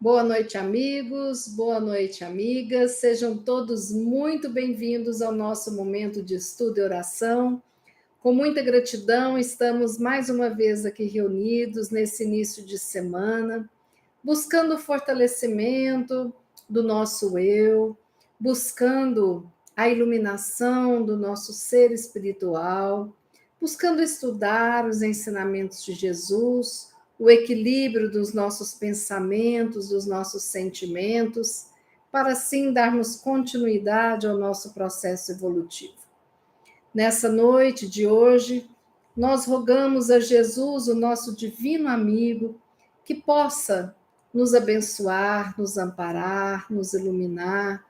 Boa noite, amigos, boa noite, amigas. Sejam todos muito bem-vindos ao nosso momento de estudo e oração. Com muita gratidão, estamos mais uma vez aqui reunidos nesse início de semana, buscando o fortalecimento do nosso eu, buscando a iluminação do nosso ser espiritual, buscando estudar os ensinamentos de Jesus, o equilíbrio dos nossos pensamentos, dos nossos sentimentos, para assim darmos continuidade ao nosso processo evolutivo. Nessa noite de hoje, nós rogamos a Jesus, o nosso divino amigo, que possa nos abençoar, nos amparar, nos iluminar,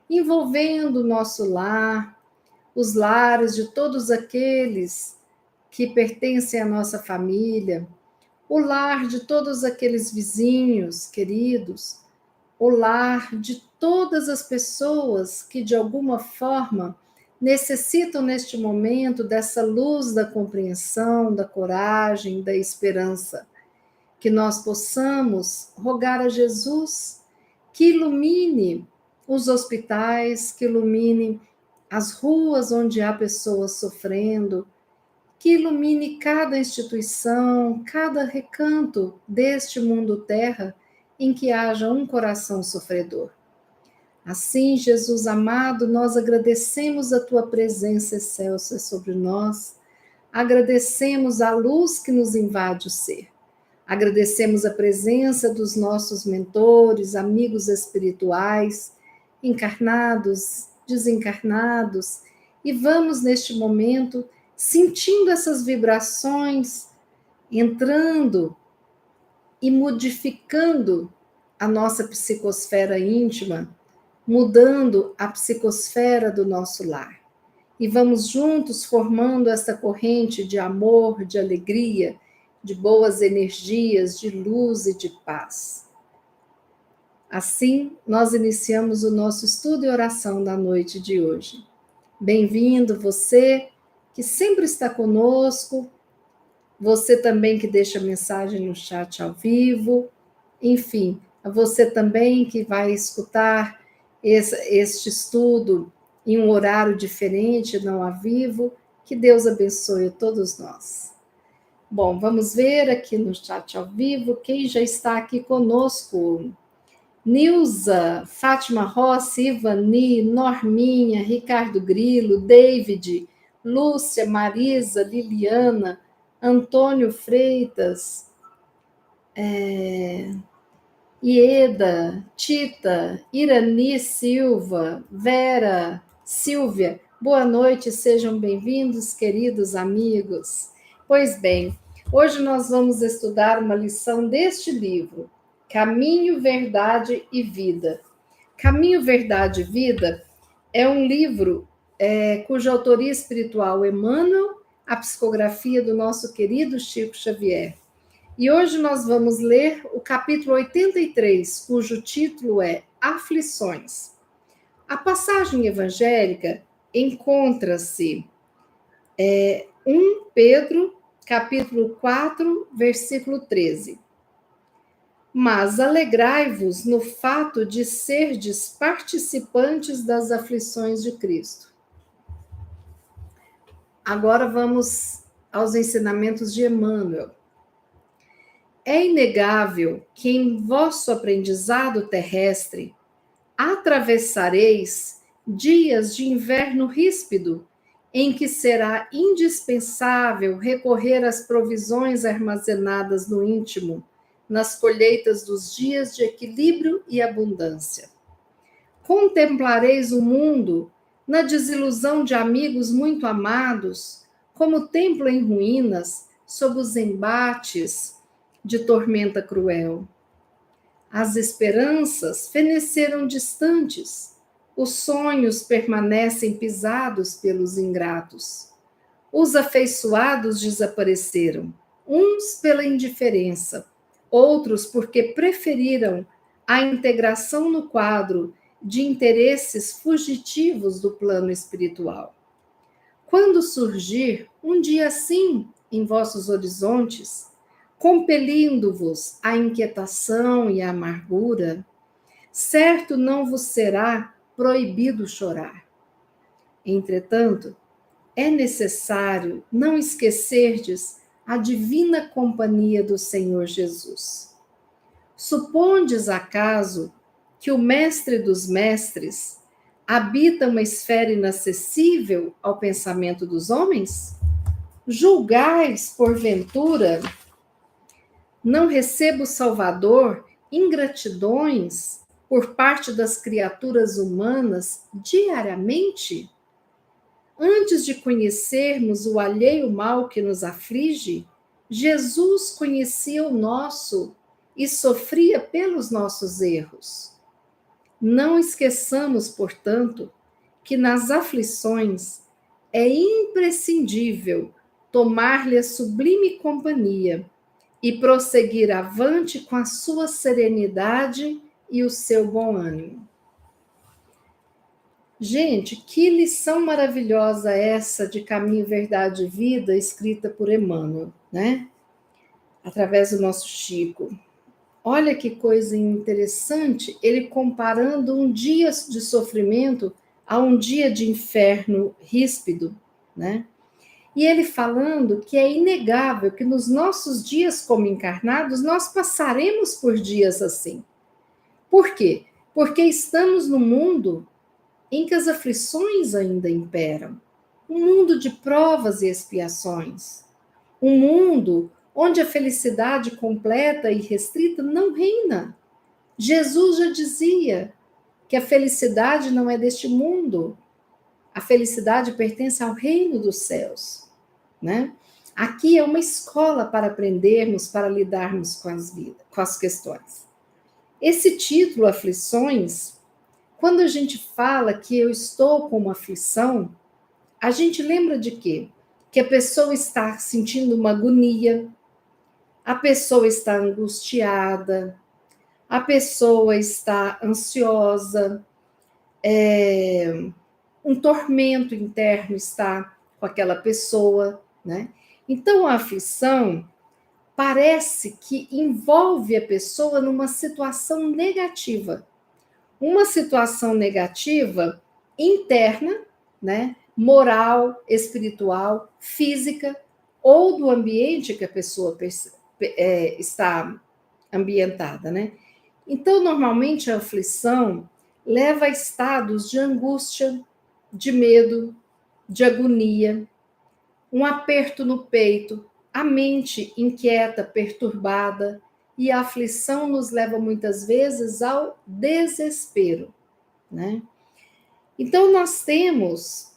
envolvendo o nosso lar, os lares de todos aqueles que pertencem à nossa família, o lar de todos aqueles vizinhos queridos, o lar de todas as pessoas que, de alguma forma, necessitam neste momento dessa luz da compreensão, da coragem, da esperança. Que nós possamos rogar a Jesus que ilumine os hospitais, que ilumine as ruas onde há pessoas sofrendo, que ilumine cada instituição, cada recanto deste mundo terra em que haja um coração sofredor. Assim, Jesus amado, nós agradecemos a tua presença excelsa sobre nós, agradecemos a luz que nos invade o ser, agradecemos a presença dos nossos mentores, amigos espirituais, encarnados, desencarnados, e vamos neste momento sentindo essas vibrações entrando e modificando a nossa psicosfera íntima, mudando a psicosfera do nosso lar. E vamos juntos formando essa corrente de amor, de alegria, de boas energias, de luz e de paz. Assim, nós iniciamos o nosso estudo e oração da noite de hoje. Bem-vindo você que sempre está conosco, você também que deixa mensagem no chat ao vivo, enfim, a você também que vai escutar este estudo em um horário diferente, não ao vivo, que Deus abençoe a todos nós. Bom, vamos ver aqui no chat ao vivo quem já está aqui conosco. Nilza, Fátima Rossi, Ivani, Norminha, Ricardo Grilo, David, Lúcia, Marisa, Liliana, Antônio Freitas, Ieda, Tita, Irani Silva, Vera, Silvia. Boa noite, sejam bem-vindos, queridos amigos. Pois bem, hoje nós vamos estudar uma lição deste livro, Caminho, Verdade e Vida. Caminho, Verdade e Vida é um livro cuja autoria espiritual Emmanuel, a psicografia do nosso querido Chico Xavier. E hoje nós vamos ler o capítulo 83, cujo título é Aflições. A passagem evangélica encontra-se 1 Pedro, capítulo 4, versículo 13. Mas alegrai-vos no fato de serdes participantes das aflições de Cristo. Agora vamos aos ensinamentos de Emmanuel. É inegável que em vosso aprendizado terrestre atravessareis dias de inverno ríspido, em que será indispensável recorrer às provisões armazenadas no íntimo, nas colheitas dos dias de equilíbrio e abundância. Contemplareis o mundo na desilusão de amigos muito amados, como templo em ruínas, sob os embates de tormenta cruel. As esperanças feneceram distantes, os sonhos permanecem pisados pelos ingratos. Os afeiçoados desapareceram, uns pela indiferença, outros porque preferiram a integração no quadro de interesses fugitivos do plano espiritual. Quando surgir um dia assim em vossos horizontes, compelindo-vos à inquietação e à amargura, certo não vos será proibido chorar. Entretanto, é necessário não esquecerdes a divina companhia do Senhor Jesus. Supondes acaso que o Mestre dos Mestres habita uma esfera inacessível ao pensamento dos homens? Julgais, porventura, não recebo, Salvador, ingratidões por parte das criaturas humanas diariamente? Antes de conhecermos o alheio mal que nos aflige, Jesus conhecia o nosso e sofria pelos nossos erros. Não esqueçamos, portanto, que nas aflições é imprescindível tomar-lhe a sublime companhia e prosseguir avante com a sua serenidade e o seu bom ânimo. Gente, que lição maravilhosa essa de Caminho, Verdade e Vida, escrita por Emmanuel, né? Através do nosso Chico. Olha que coisa interessante, ele comparando um dia de sofrimento a um dia de inferno ríspido, né? E ele falando que é inegável que nos nossos dias como encarnados, nós passaremos por dias assim. Por quê? Porque estamos no mundo em que as aflições ainda imperam. Um mundo de provas e expiações. Um mundo onde a felicidade completa e restrita não reina. Jesus já dizia que a felicidade não é deste mundo. A felicidade pertence ao reino dos céus, né? Aqui é uma escola para aprendermos, para lidarmos com as questões. Esse título, Aflições, quando a gente fala que eu estou com uma aflição, a gente lembra de quê? Que a pessoa está sentindo uma agonia, a pessoa está angustiada, a pessoa está ansiosa, um tormento interno está com aquela pessoa, né? Então, a aflição parece que envolve a pessoa numa situação negativa. Uma situação negativa interna, né? Moral, espiritual, física, ou do ambiente que a pessoa está ambientada, né? Então, normalmente, a aflição leva a estados de angústia, de medo, de agonia, um aperto no peito, a mente inquieta, perturbada, e a aflição nos leva muitas vezes ao desespero, né? Então nós temos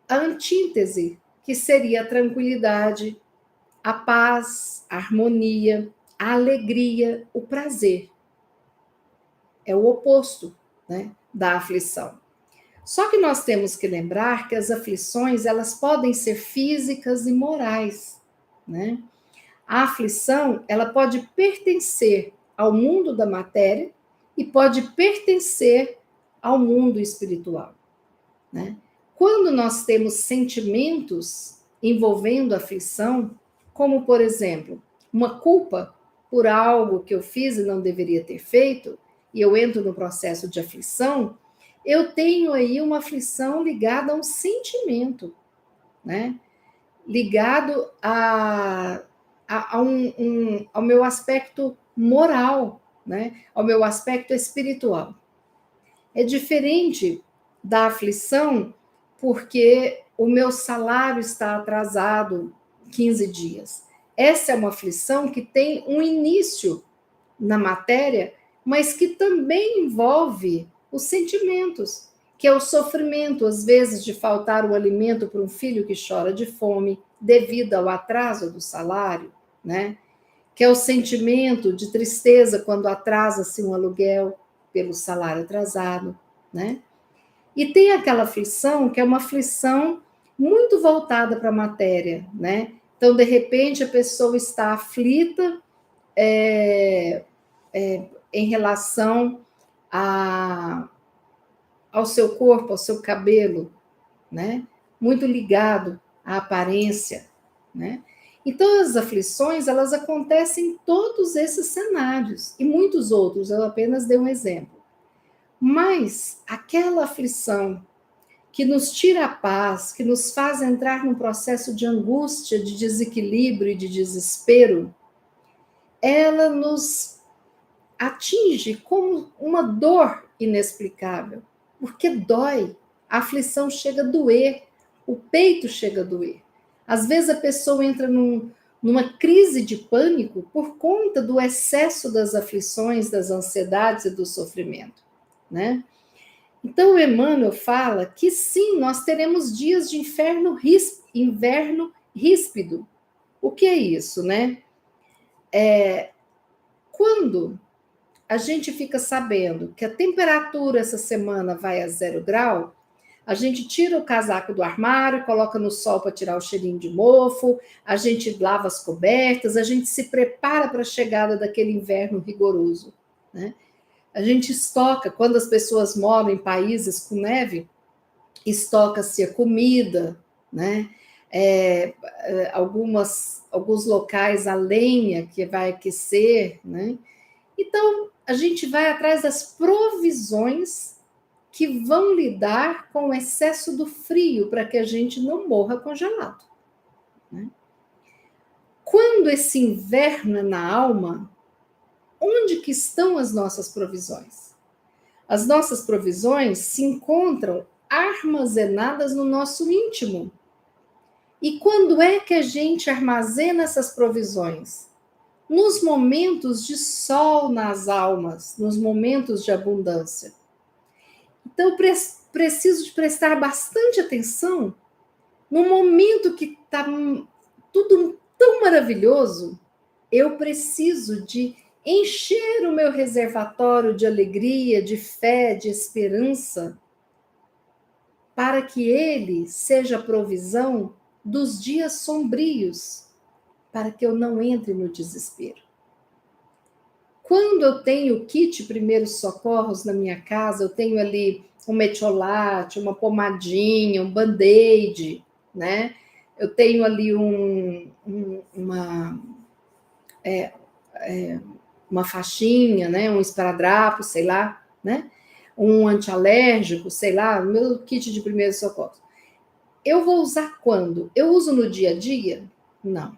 a antítese, que seria a tranquilidade, a paz, a harmonia, a alegria, o prazer. É o oposto, né, da aflição. Só que nós temos que lembrar que as aflições, elas podem ser físicas e morais, né? A aflição, ela pode pertencer ao mundo da matéria e pode pertencer ao mundo espiritual, né? Quando nós temos sentimentos envolvendo aflição, como, por exemplo, uma culpa por algo que eu fiz e não deveria ter feito, e eu entro no processo de aflição, eu tenho aí uma aflição ligada a um sentimento, né? Ligado ao meu aspecto moral, né? Ao meu aspecto espiritual. É diferente da aflição porque o meu salário está atrasado 15 dias. Essa é uma aflição que tem um início na matéria, mas que também envolve os sentimentos, que é o sofrimento, às vezes, de faltar o alimento para um filho que chora de fome devido ao atraso do salário, né? Que é o sentimento de tristeza quando atrasa-se um aluguel pelo salário atrasado, né? E tem aquela aflição que é uma aflição muito voltada para a matéria, né? Então, de repente, a pessoa está aflita em relação ao seu corpo, ao seu cabelo, né? Muito ligado à aparência, né? Então, as aflições, elas acontecem em todos esses cenários, e muitos outros, eu apenas dei um exemplo. Mas aquela aflição que nos tira a paz, que nos faz entrar num processo de angústia, de desequilíbrio e de desespero, ela nos atinge como uma dor inexplicável, porque dói, a aflição chega a doer, o peito chega a doer. Às vezes a pessoa entra numa crise de pânico por conta do excesso das aflições, das ansiedades e do sofrimento, né? Então, o Emmanuel fala que sim, nós teremos dias de inverno ríspido. O que é isso, né? Quando a gente fica sabendo que a temperatura essa semana vai a 0 grau, a gente tira o casaco do armário, coloca no sol para tirar o cheirinho de mofo, a gente lava as cobertas, a gente se prepara para a chegada daquele inverno rigoroso, né? A gente estoca, quando as pessoas moram em países com neve, estoca-se a comida, né? Alguns locais a lenha que vai aquecer, né? Então, a gente vai atrás das provisões que vão lidar com o excesso do frio para que a gente não morra congelado, né? Quando esse inverno é na alma, onde que estão as nossas provisões? As nossas provisões se encontram armazenadas no nosso íntimo. E quando é que a gente armazena essas provisões? Nos momentos de sol nas almas, nos momentos de abundância. Então, eu preciso de prestar bastante atenção no momento que está tudo tão maravilhoso. Eu preciso de encher o meu reservatório de alegria, de fé, de esperança, para que ele seja a provisão dos dias sombrios, para que eu não entre no desespero. Quando eu tenho kit primeiros socorros na minha casa, eu tenho ali um metiolate, uma pomadinha, um band-aid, né? Eu tenho ali uma faixinha, né? Um esparadrapo, sei lá, né? Um antialérgico, sei lá, meu kit de primeiros socorros. Eu vou usar quando? Eu uso no dia a dia? Não.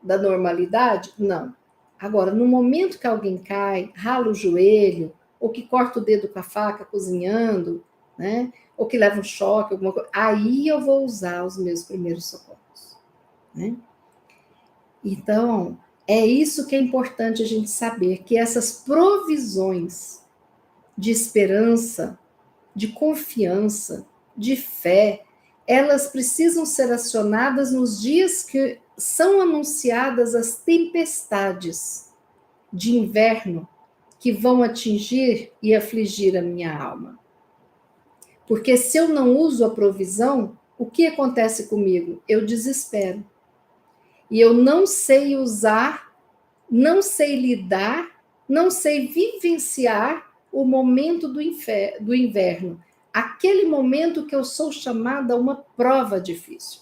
Da normalidade? Não. Agora, no momento que alguém cai, rala o joelho, ou que corta o dedo com a faca cozinhando, né? Ou que leva um choque, alguma coisa, aí eu vou usar os meus primeiros socorros, né? Então, é isso que é importante a gente saber, que essas provisões de esperança, de confiança, de fé, elas precisam ser acionadas nos dias que são anunciadas as tempestades de inverno que vão atingir e afligir a minha alma. Porque se eu não uso a provisão, o que acontece comigo? Eu desespero. E eu não sei usar, não sei lidar, não sei vivenciar o momento do inverno. Aquele momento que eu sou chamada a uma prova difícil.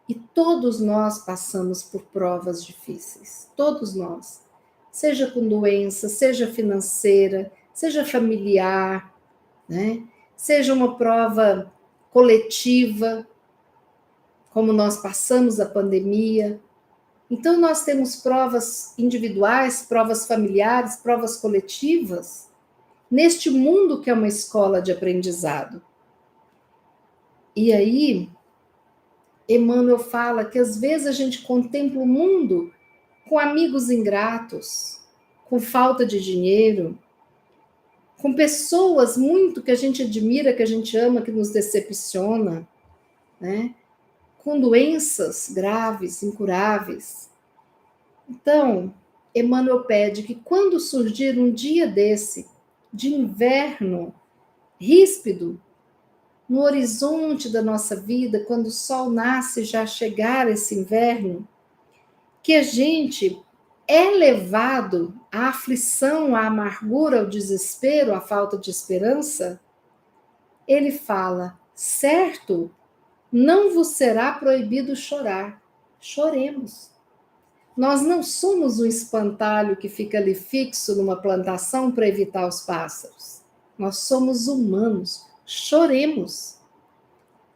E todos nós passamos por provas difíceis. Todos nós. Seja com doença, seja financeira, seja familiar, né? Seja uma prova coletiva, como nós passamos a pandemia. Então, nós temos provas individuais, provas familiares, provas coletivas, neste mundo que é uma escola de aprendizado. E aí, Emmanuel fala que às vezes a gente contempla o mundo com amigos ingratos, com falta de dinheiro, com pessoas muito que a gente admira, que a gente ama, que nos decepciona, né? Com doenças graves, incuráveis. Então, Emmanuel pede que quando surgir um dia desse, de inverno ríspido, no horizonte da nossa vida, quando o sol nasce, já chegar esse inverno, que a gente é levado à aflição, à amargura, ao desespero, à falta de esperança, ele fala: certo, não vos será proibido chorar. choremos. Nós não somos um espantalho que fica ali fixo numa plantação para evitar os pássaros. Nós somos humanos, choremos.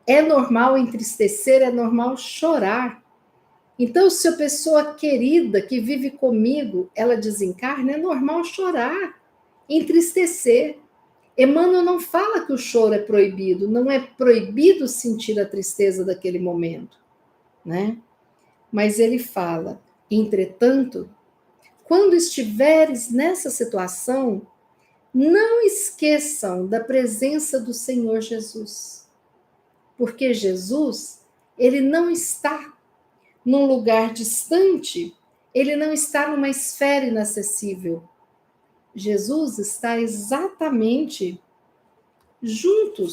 É normal entristecer, é normal chorar. Então, se a pessoa querida que vive comigo, ela desencarna, é normal chorar, entristecer. Emmanuel não fala que o choro é proibido, não é proibido sentir a tristeza daquele momento, né? Mas ele fala, entretanto, quando estiveres nessa situação, não esqueçam da presença do Senhor Jesus. Porque Jesus, ele não está num lugar distante, ele não está numa esfera inacessível. Jesus está exatamente junto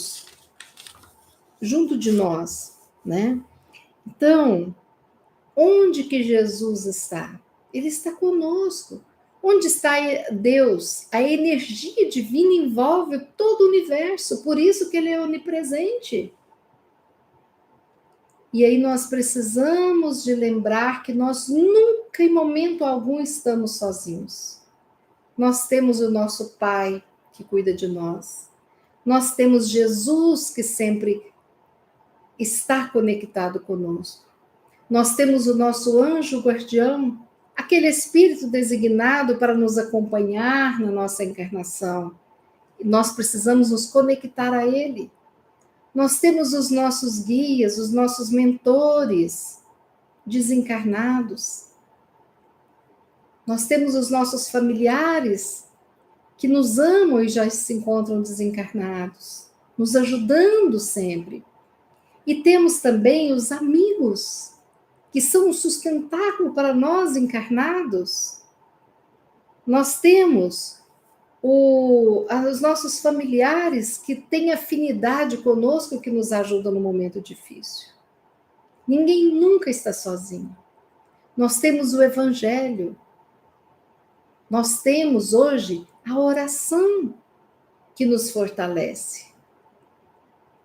de nós, né? Então, onde que Jesus está? Ele está conosco. Onde está Deus? A energia divina envolve todo o universo, por isso que ele é onipresente. E aí nós precisamos de lembrar que nós nunca, em momento algum, estamos sozinhos. Nós temos o nosso Pai que cuida de nós. Nós temos Jesus que sempre está conectado conosco. Nós temos o nosso anjo guardião, aquele espírito designado para nos acompanhar na nossa encarnação. E nós precisamos nos conectar a ele. Nós temos os nossos guias, os nossos mentores desencarnados. Nós temos os nossos familiares que nos amam e já se encontram desencarnados, nos ajudando sempre. E temos também os amigos, que são um sustentáculo para nós encarnados. Nós temos os nossos familiares que têm afinidade conosco, que nos ajudam no momento difícil. Ninguém nunca está sozinho. Nós temos o Evangelho. Nós temos hoje a oração que nos fortalece.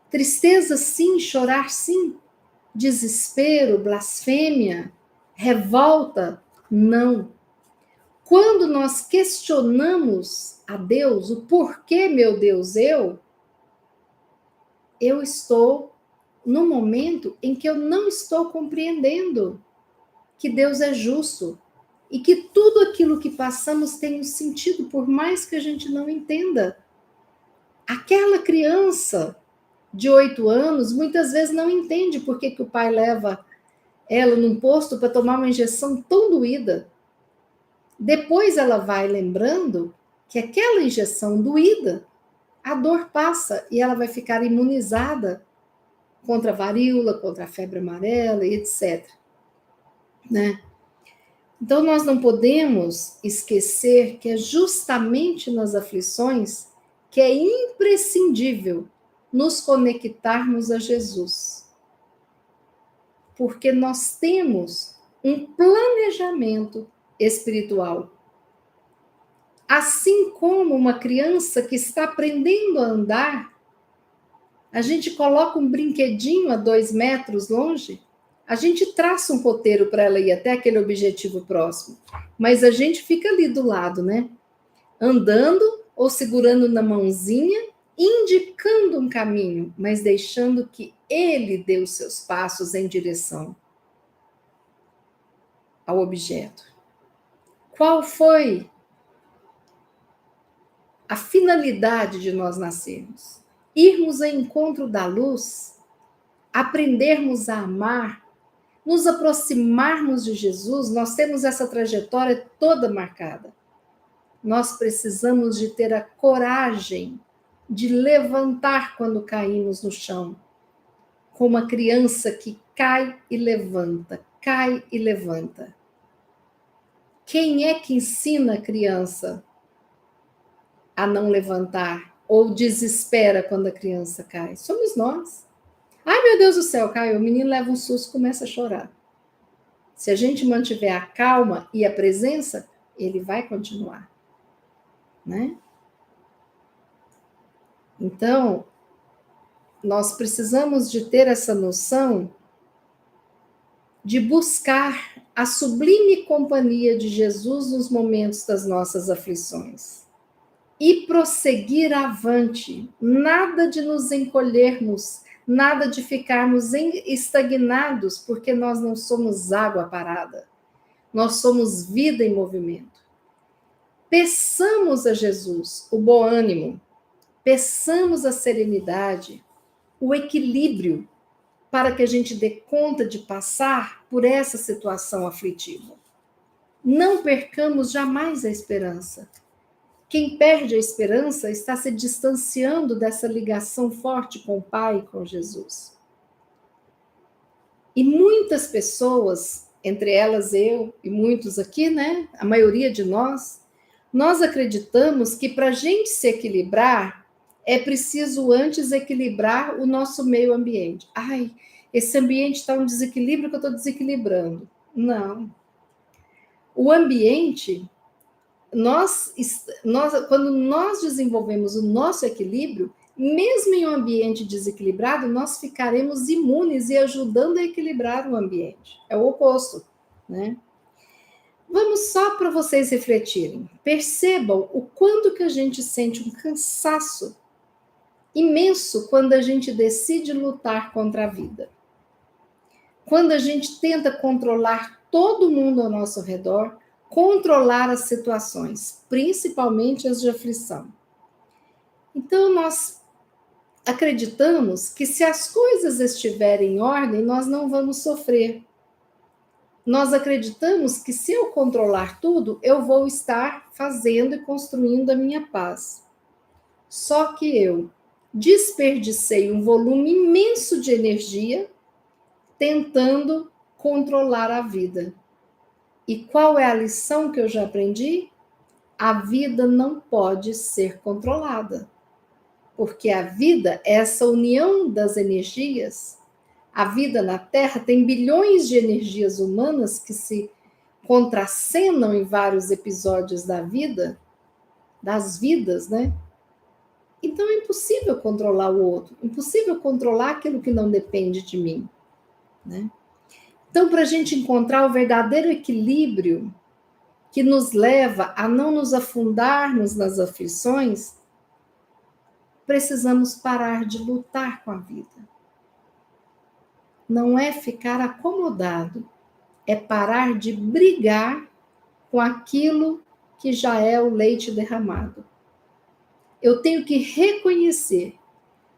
Tristeza, sim, chorar, sim. Desespero, blasfêmia, revolta, não. Quando nós questionamos a Deus, o porquê, meu Deus, eu estou num momento em que eu não estou compreendendo que Deus é justo e que tudo aquilo que passamos tem um sentido, por mais que a gente não entenda. Aquela criança de 8 anos, muitas vezes não entende por que o pai leva ela num posto para tomar uma injeção tão doída. Depois ela vai lembrando que aquela injeção doída, a dor passa e ela vai ficar imunizada contra a varíola, contra a febre amarela e etc. Né? Então nós não podemos esquecer que é justamente nas aflições que é imprescindível nos conectarmos a Jesus. Porque nós temos um planejamento espiritual. Assim como uma criança que está aprendendo a andar, a gente coloca um brinquedinho a 2 metros longe, a gente traça um roteiro para ela ir até aquele objetivo próximo, mas a gente fica ali do lado, né? Andando ou segurando na mãozinha, indicando um caminho, mas deixando que ele dê os seus passos em direção ao objeto. Qual foi a finalidade de nós nascermos? Irmos ao encontro da luz, aprendermos a amar, nos aproximarmos de Jesus. Nós temos essa trajetória toda marcada. Nós precisamos de ter a coragem de levantar quando caímos no chão, como uma criança que cai e levanta, cai e levanta. Quem é que ensina a criança a não levantar ou desespera quando a criança cai? Somos nós. Ai, meu Deus do céu, caiu. O menino leva um susto e começa a chorar. Se a gente mantiver a calma e a presença, ele vai continuar. Né? Então, nós precisamos de ter essa noção de buscar a sublime companhia de Jesus nos momentos das nossas aflições. E prosseguir avante, nada de nos encolhermos, nada de ficarmos estagnados, porque nós não somos água parada, nós somos vida em movimento. Peçamos a Jesus o bom ânimo, peçamos a serenidade, o equilíbrio, para que a gente dê conta de passar por essa situação aflitiva. Não percamos jamais a esperança. Quem perde a esperança está se distanciando dessa ligação forte com o Pai e com Jesus. E muitas pessoas, entre elas eu e muitos aqui, né? A maioria de nós acreditamos que para a gente se equilibrar, é preciso antes equilibrar o nosso meio ambiente. Ai, esse ambiente está um desequilíbrio que eu estou desequilibrando. Não. O ambiente, quando nós desenvolvemos o nosso equilíbrio, mesmo em um ambiente desequilibrado, nós ficaremos imunes e ajudando a equilibrar o ambiente. É o oposto, né? Vamos só para vocês refletirem. Percebam o quanto que a gente sente um cansaço imenso quando a gente decide lutar contra a vida. Quando a gente tenta controlar todo mundo ao nosso redor, controlar as situações, principalmente as de aflição. Então, nós acreditamos que se as coisas estiverem em ordem, nós não vamos sofrer. Nós acreditamos que se eu controlar tudo, eu vou estar fazendo e construindo a minha paz. Só que eu desperdicei um volume imenso de energia tentando controlar a vida. E qual é a lição que eu já aprendi? A vida não pode ser controlada. Porque a vida é essa união das energias. A vida na Terra tem bilhões de energias humanas que se contracenam em vários episódios da vida, das vidas, né? Então é impossível controlar o outro, impossível controlar aquilo que não depende de mim, né? Então, para a gente encontrar o verdadeiro equilíbrio que nos leva a não nos afundarmos nas aflições, precisamos parar de lutar com a vida. Não é ficar acomodado, é parar de brigar com aquilo que já é o leite derramado. Eu tenho que reconhecer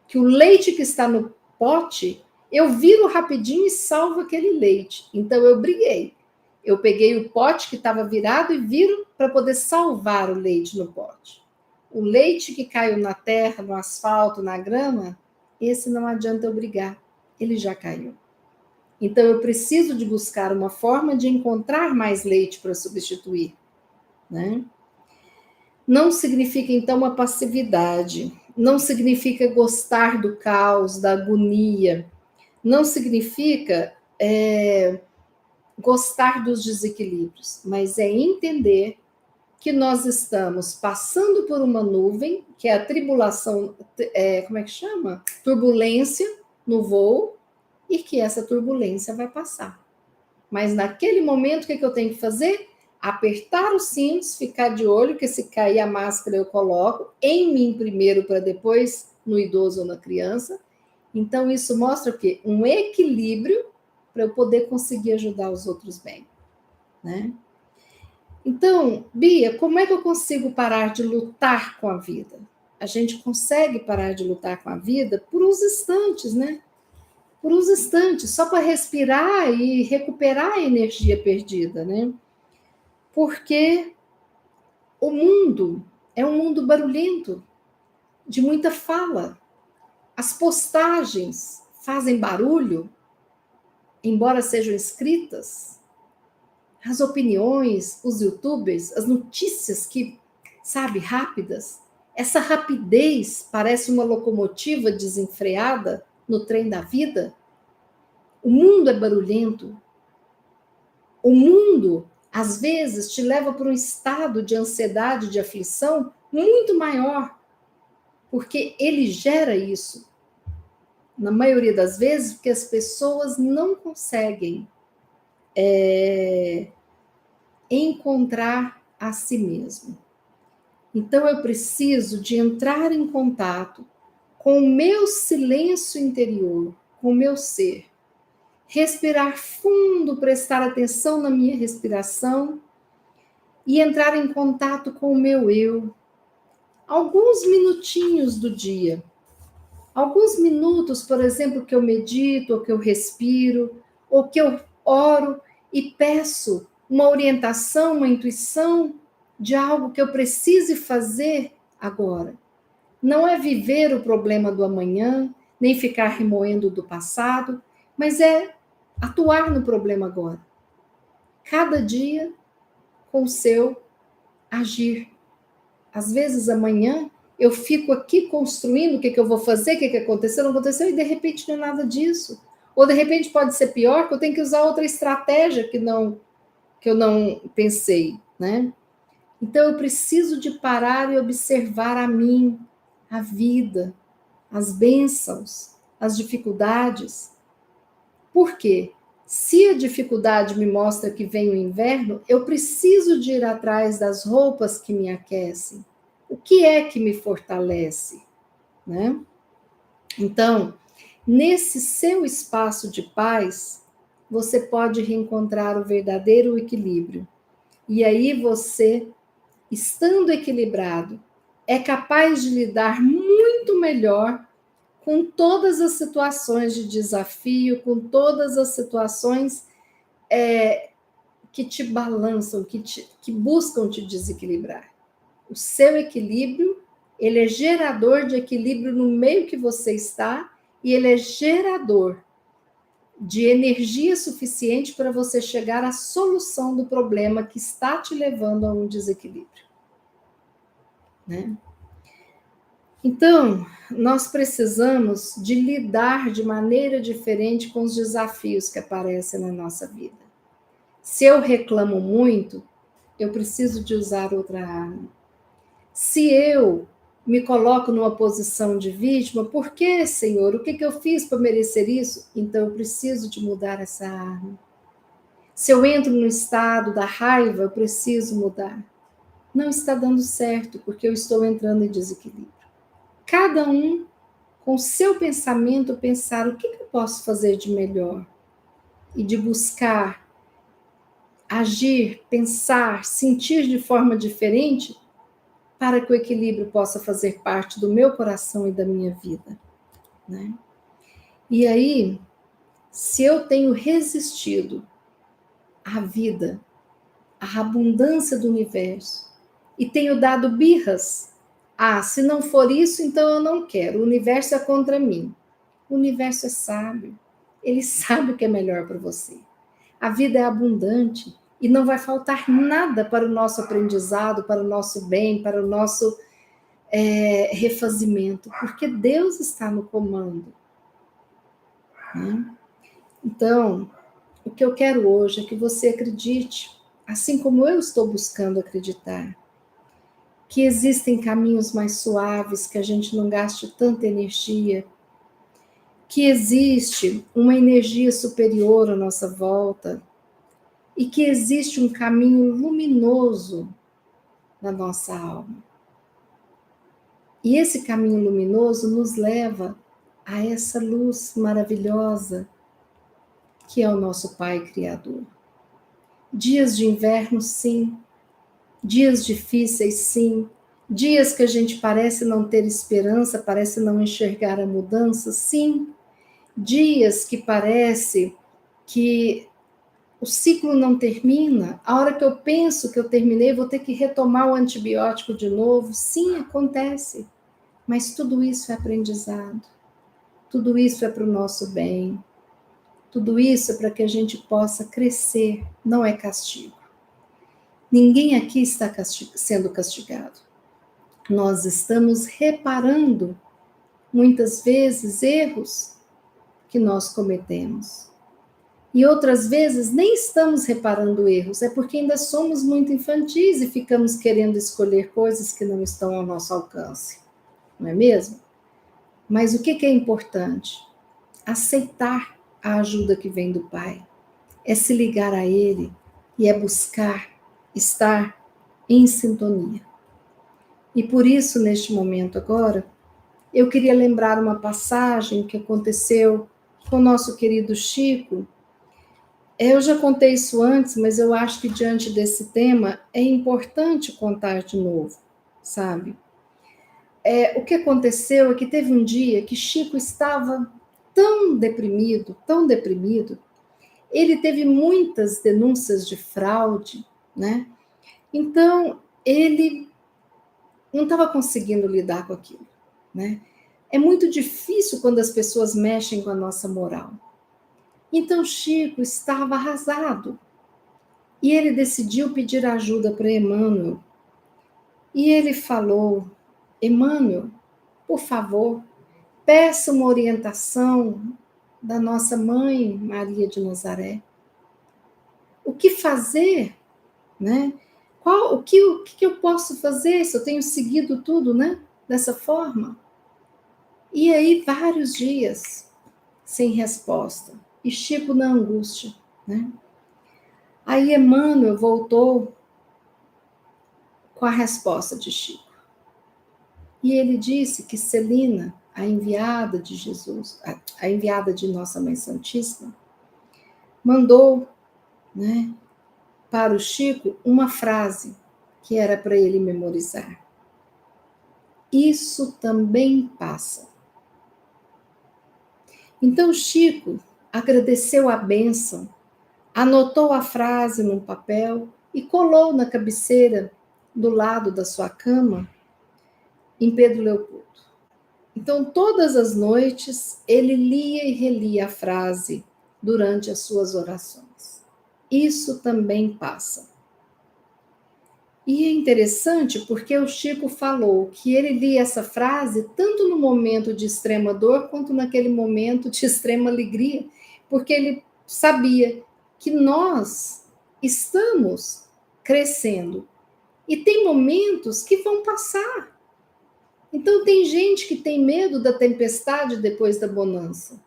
que o leite que está no pote, eu viro rapidinho e salvo aquele leite. Então eu briguei. Eu peguei o pote que estava virado e viro para poder salvar o leite no pote. O leite que caiu na terra, no asfalto, na grama, esse não adianta eu brigar. Ele já caiu. Então eu preciso de buscar uma forma de encontrar mais leite para substituir, né? Não significa, então, uma passividade. Não significa gostar do caos, da agonia. Não significa gostar dos desequilíbrios, mas é entender que nós estamos passando por uma nuvem, que é a tribulação, como é que chama? Turbulência no voo, e que essa turbulência vai passar. Mas naquele momento, o que eu tenho que fazer? Apertar os cintos, ficar de olho, que se cair a máscara eu coloco em mim primeiro, para depois no idoso ou na criança. Então, isso mostra o quê? Um equilíbrio para eu poder conseguir ajudar os outros bem, né? Então, Bia, como é que eu consigo parar de lutar com a vida? A gente consegue parar de lutar com a vida por uns instantes, né? Por uns instantes, só para respirar e recuperar a energia perdida, né? Porque o mundo é um mundo barulhento, de muita fala. As postagens fazem barulho, embora sejam escritas. As opiniões, os youtubers, as notícias que, sabe, rápidas. Essa rapidez parece uma locomotiva desenfreada no trem da vida. O mundo é barulhento. O mundo, às vezes, te leva para um estado de ansiedade, de aflição muito maior, porque ele gera isso. Na maioria das vezes, porque as pessoas não conseguem encontrar a si mesmo. Então eu preciso de entrar em contato com o meu silêncio interior, com o meu ser. Respirar fundo, prestar atenção na minha respiração e entrar em contato com o meu eu. Alguns minutinhos do dia. Alguns minutos, por exemplo, que eu medito, ou que eu respiro, ou que eu oro e peço uma orientação, uma intuição de algo que eu precise fazer agora. Não é viver o problema do amanhã, nem ficar remoendo do passado, mas é atuar no problema agora. Cada dia com o seu agir. Às vezes amanhã eu fico aqui construindo o que eu vou fazer, o que aconteceu, não aconteceu, e de repente não é nada disso. Ou de repente pode ser pior, que eu tenho que usar outra estratégia que eu não pensei, né? Então eu preciso de parar e observar a mim, a vida, as bênçãos, as dificuldades. Por quê? Se a dificuldade me mostra que vem o inverno, eu preciso de ir atrás das roupas que me aquecem. O que é que me fortalece, né? Então, nesse seu espaço de paz, você pode reencontrar o verdadeiro equilíbrio. E aí você, estando equilibrado, é capaz de lidar muito melhor com todas as situações de desafio, com todas as situações que te balançam, que buscam te desequilibrar. O seu equilíbrio, ele é gerador de equilíbrio no meio que você está e ele é gerador de energia suficiente para você chegar à solução do problema que está te levando a um desequilíbrio, né? Então, nós precisamos de lidar de maneira diferente com os desafios que aparecem na nossa vida. Se eu reclamo muito, eu preciso de usar outra arma. Se eu me coloco numa posição de vítima, por que, Senhor? O que eu fiz para merecer isso? Então eu preciso de mudar essa arma. Se eu entro no estado da raiva, eu preciso mudar. Não está dando certo, porque eu estou entrando em desequilíbrio. Cada um, com seu pensamento, pensar o que eu posso fazer de melhor e de buscar agir, pensar, sentir de forma diferente para que o equilíbrio possa fazer parte do meu coração e da minha vida, né? E aí, se eu tenho resistido à vida, à abundância do universo, e tenho dado birras, se não for isso, então eu não quero, o universo é contra mim. O universo é sábio, ele sabe o que é melhor para você. A vida é abundante e não vai faltar nada para o nosso aprendizado, para o nosso bem, para o nosso refazimento, porque Deus está no comando, né? Então, o que eu quero hoje é que você acredite, assim como eu estou buscando acreditar, que existem caminhos mais suaves, que a gente não gaste tanta energia, que existe uma energia superior à nossa volta e que existe um caminho luminoso na nossa alma. E esse caminho luminoso nos leva a essa luz maravilhosa que é o nosso Pai Criador. Dias de inverno, sim. Dias difíceis, sim. Dias que a gente parece não ter esperança, parece não enxergar a mudança, sim. Dias que parece que o ciclo não termina. A hora que eu penso que eu terminei, vou ter que retomar o antibiótico de novo. Sim, acontece. Mas tudo isso é aprendizado. Tudo isso é para o nosso bem. Tudo isso é para que a gente possa crescer, não é castigo. Ninguém aqui está sendo castigado. Nós estamos reparando, muitas vezes, erros que nós cometemos. E outras vezes nem estamos reparando erros, é porque ainda somos muito infantis e ficamos querendo escolher coisas que não estão ao nosso alcance. Não é mesmo? Mas o que é importante? Aceitar a ajuda que vem do Pai. é se ligar a Ele e é buscar estar em sintonia. E por isso, neste momento agora, eu queria lembrar uma passagem que aconteceu com o nosso querido Chico. Eu já contei isso antes, mas eu acho que diante desse tema é importante contar de novo, sabe? O que aconteceu é que teve um dia que Chico estava tão deprimido, ele teve muitas denúncias de fraude, né? Então, ele não estava conseguindo lidar com aquilo, né? É muito difícil quando as pessoas mexem com a nossa moral. Então, Chico estava arrasado e ele decidiu pedir ajuda para Emmanuel. E ele falou: Emmanuel, por favor, peça uma orientação da nossa mãe Maria de Nazaré. O que fazer, né? O que eu posso fazer se eu tenho seguido tudo, né? Dessa forma? E aí, vários dias sem resposta. E Chico na angústia, né? Aí Emmanuel voltou com a resposta de Chico. E ele disse que Celina, a enviada de Jesus, a enviada de Nossa Mãe Santíssima, mandou, né, para o Chico uma frase que era para ele memorizar. Isso também passa. Então Chico agradeceu a bênção, anotou a frase num papel e colou na cabeceira do lado da sua cama em Pedro Leopoldo. Então, todas as noites, ele lia e relia a frase durante as suas orações. Isso também passa. E é interessante porque o Chico falou que ele lia essa frase tanto no momento de extrema dor quanto naquele momento de extrema alegria, porque ele sabia que nós estamos crescendo e tem momentos que vão passar. Então, tem gente que tem medo da tempestade depois da bonança.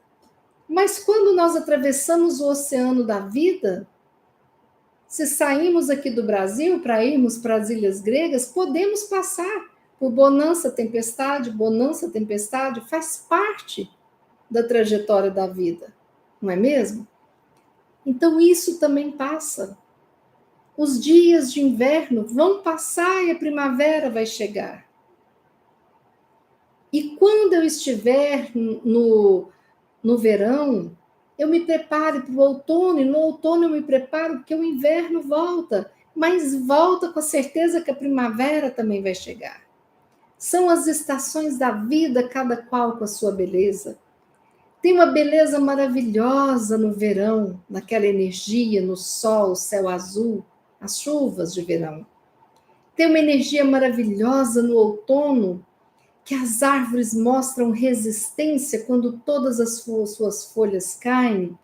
Mas quando nós atravessamos o oceano da vida, se saímos aqui do Brasil para irmos para as ilhas gregas, podemos passar por bonança, tempestade, faz parte da trajetória da vida, não é mesmo? Então, isso também passa. Os dias de inverno vão passar e a primavera vai chegar. E quando eu estiver no verão, eu me preparo para o outono, e no outono eu me preparo porque o inverno volta, mas volta com a certeza que a primavera também vai chegar. São as estações da vida, cada qual com a sua beleza. Tem uma beleza maravilhosa no verão, naquela energia, no sol, céu azul, as chuvas de verão. Tem uma energia maravilhosa no outono, que as árvores mostram resistência quando todas as suas folhas caem,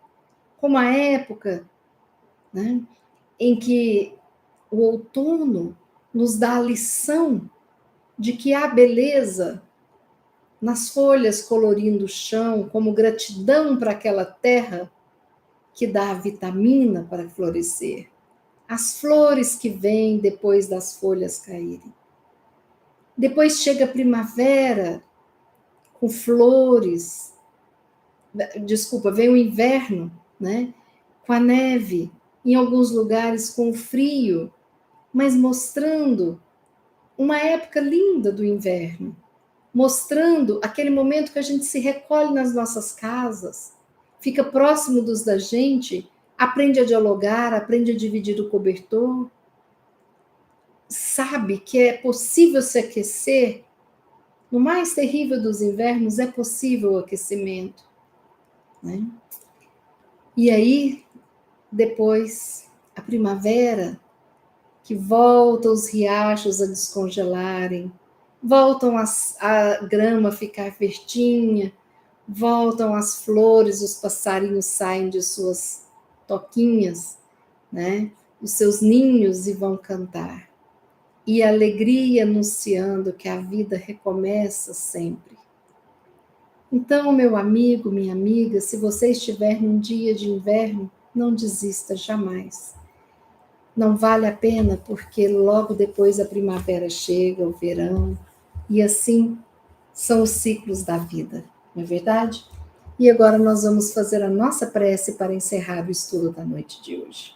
como a época, né, em que o outono nos dá a lição de que há beleza nas folhas colorindo o chão, como gratidão para aquela terra que dá a vitamina para florescer. As flores que vêm depois das folhas caírem. Depois chega a primavera, com flores. Desculpa, vem o inverno, né? Com a neve, em alguns lugares com o frio, mas mostrando uma época linda do inverno, mostrando aquele momento que a gente se recolhe nas nossas casas, fica próximo dos da gente, aprende a dialogar, aprende a dividir o cobertor, sabe que é possível se aquecer. No mais terrível dos invernos é possível o aquecimento, né? E aí, depois, a primavera, que volta os riachos a descongelarem, voltam a grama a ficar verdinha, voltam as flores, os passarinhos saem de suas toquinhas, né? Os seus ninhos e vão cantar. E a alegria anunciando que a vida recomeça sempre. Então, meu amigo, minha amiga, se você estiver num dia de inverno, não desista jamais. Não vale a pena, porque logo depois a primavera chega, o verão, e assim são os ciclos da vida, não é verdade? E agora nós vamos fazer a nossa prece para encerrar o estudo da noite de hoje.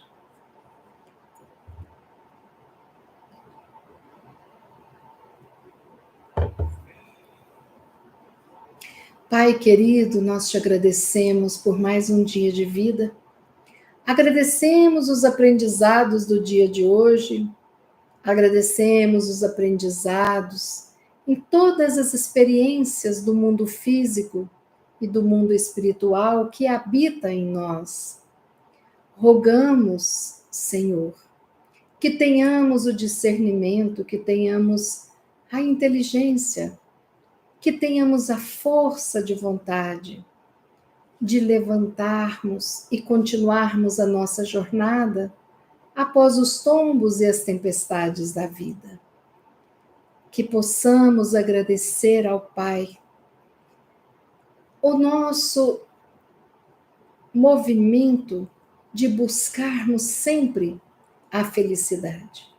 Pai querido, nós te agradecemos por mais um dia de vida. Agradecemos os aprendizados do dia de hoje. Agradecemos os aprendizados em todas as experiências do mundo físico e do mundo espiritual que habita em nós. Rogamos, Senhor, que tenhamos o discernimento, que tenhamos a inteligência, que tenhamos a força de vontade de levantarmos e continuarmos a nossa jornada após os tombos e as tempestades da vida. Que possamos agradecer ao Pai o nosso movimento de buscarmos sempre a felicidade.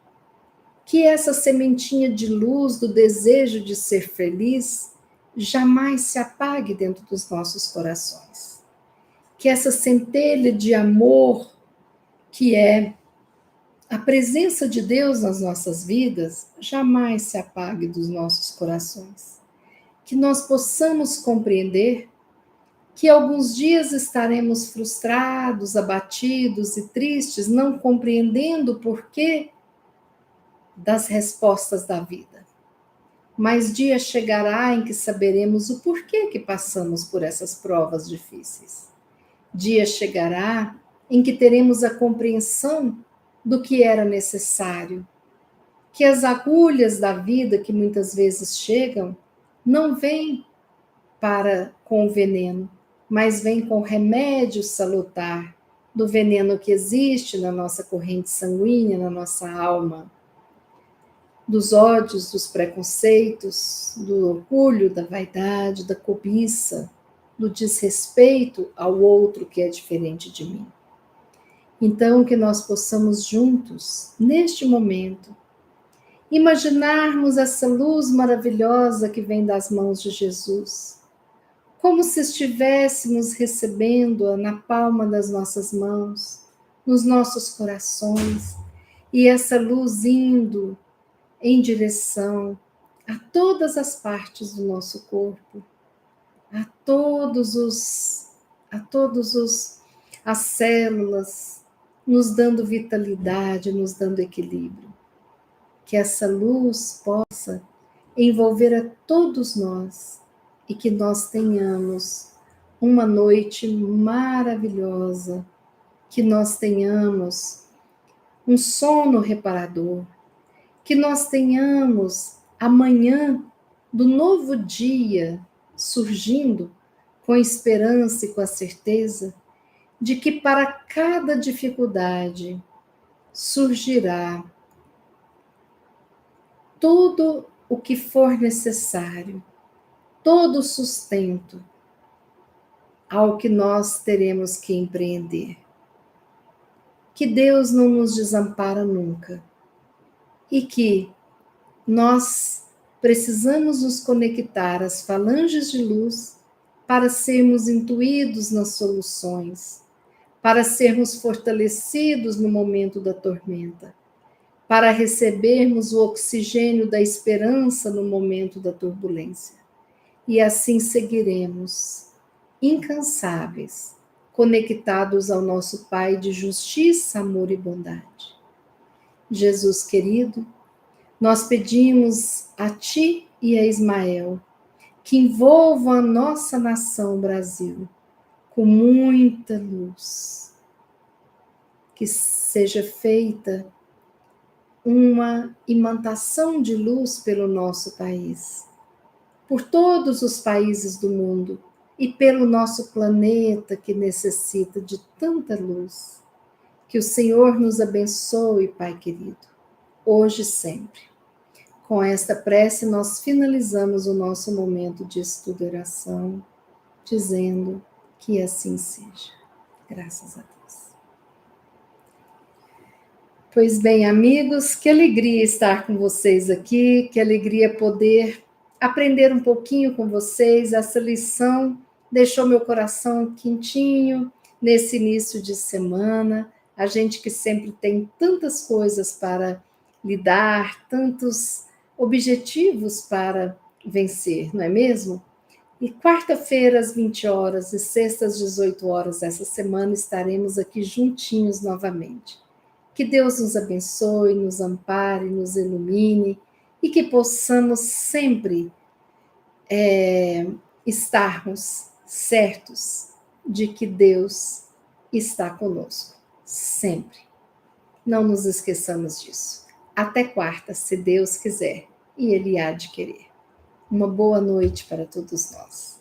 Que essa sementinha de luz do desejo de ser feliz jamais se apague dentro dos nossos corações. Que essa centelha de amor, que é a presença de Deus nas nossas vidas, jamais se apague dos nossos corações. Que nós possamos compreender que alguns dias estaremos frustrados, abatidos e tristes, não compreendendo o porquê das respostas da vida. Mas dia chegará em que saberemos o porquê que passamos por essas provas difíceis. Dia chegará em que teremos a compreensão do que era necessário, que as agulhas da vida que muitas vezes chegam não vêm com o veneno, mas vêm com o remédio salutar do veneno que existe na nossa corrente sanguínea, na nossa alma, dos ódios, dos preconceitos, do orgulho, da vaidade, da cobiça, do desrespeito ao outro que é diferente de mim. Então, que nós possamos juntos, neste momento, imaginarmos essa luz maravilhosa que vem das mãos de Jesus, como se estivéssemos recebendo-a na palma das nossas mãos, nos nossos corações, e essa luz indo em direção a todas as partes do nosso corpo, a todos as células, nos dando vitalidade, nos dando equilíbrio. Que essa luz possa envolver a todos nós e que nós tenhamos uma noite maravilhosa, que nós tenhamos um sono reparador, que nós tenhamos amanhã do novo dia surgindo com a esperança e com a certeza de que para cada dificuldade surgirá tudo o que for necessário, todo o sustento ao que nós teremos que empreender. Que Deus não nos desampara nunca e que nós precisamos nos conectar às falanges de luz para sermos intuídos nas soluções, para sermos fortalecidos no momento da tormenta, para recebermos o oxigênio da esperança no momento da turbulência. E assim seguiremos, incansáveis, conectados ao nosso Pai de justiça, amor e bondade. Jesus querido, nós pedimos a Ti e a Ismael que envolvam a nossa nação Brasil com muita luz, que seja feita uma imantação de luz pelo nosso país, por todos os países do mundo e pelo nosso planeta que necessita de tanta luz. Que o Senhor nos abençoe, Pai querido, hoje e sempre. Com esta prece, nós finalizamos o nosso momento de estudo e oração, dizendo que assim seja. Graças a Deus. Pois bem, amigos, que alegria estar com vocês aqui, que alegria poder aprender um pouquinho com vocês. Essa lição deixou meu coração quentinho nesse início de semana. A gente que sempre tem tantas coisas para lidar, tantos objetivos para vencer, não é mesmo? E quarta-feira, às 20 horas, e sexta, às 18 horas, essa semana estaremos aqui juntinhos novamente. Que Deus nos abençoe, nos ampare, nos ilumine e que possamos sempre estarmos certos de que Deus está conosco, sempre. Não nos esqueçamos disso. Até quarta, se Deus quiser, e Ele há de querer. Uma boa noite para todos nós.